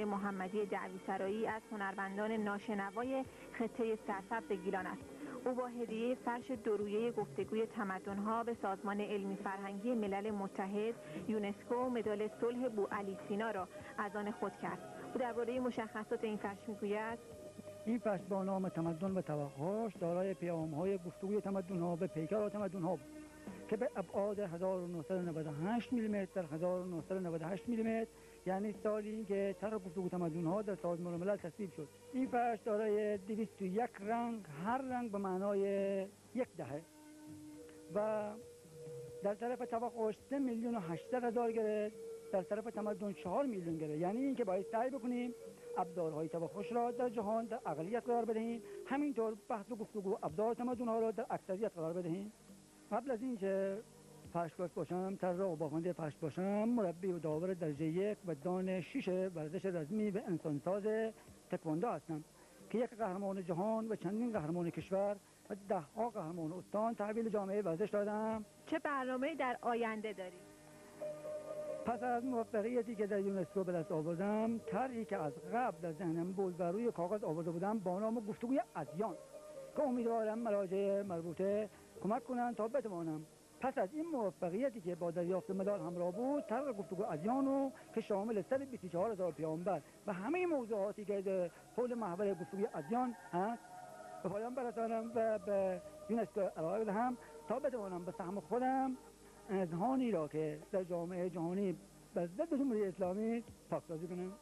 آقای محمدی دعویسرایی از هنرمندان ناشنوای خطه سرسبز گیلان است. او با هدیه فرش دورویه گفتگوی تمدن‌ها به سازمان علمی فرهنگی ملل متحد یونسکو مدال صلح بوعلی سینا را از آن خود کرد. او درباره مشخصات این فرش میگوید: این فرش با نام تمدن و توقعش دارای پیام‌های گفتگوی تمدن‌ها به پیکر تمدن‌ها بود که به ابعاد 1998 میلیمتر در 1998 میلیمتر، یعنی سالی که طرح گفتگو تمدن‌ها در سازمان ملل تصویب شد. این فرش دارای 201 رنگ، هر رنگ به معنای یک دهه و در طرف توقعش 3,800,000 گرفت، در طرف تمدن 4 میلیون گرفت. یعنی اینکه باید سعی بکنیم ابزارهای توقعش را در جهان در اقلیت قرار بدهیم، همینطور بحث و گفتگو ابزار تمدن‌ها را در اکثریت قرار بدهیم. قبل از اینکه پشتکار باشم، طراح و بافنده پشت باشم، مربی و داور درجه 1 و دان 6 ورزش رزمی و انسانساز تکواندو هستم که یک قهرمان جهان و چندین قهرمان کشور و 10 قهرمان استان تحویل جامعه ورزش دادم. چه برنامه‌ای در آینده دارید؟ پس از موفقیتی که در یونسکو به دست آوردم، طرحی که از قبل در ذهنم بود و روی کاغذ آورده بودم با نام گفتگوی ادیان که امیدوارم مراجع مربوطه کمک کنند تا بتوانم پس از این موفقیتی که با دریافت مدال همراه بود، طرح گفتگو ادیان که شامل 124,000 پیامبر و همه موضوعاتی که حول محور گفتگوی ادیان هست به پایان برسانم و به یونسکو ارائه بدهم تا بتوانم به سهم خودم اذهانی را که در جامعه جهانی به ضد جمهوری اسلامی پاکسازی کنم.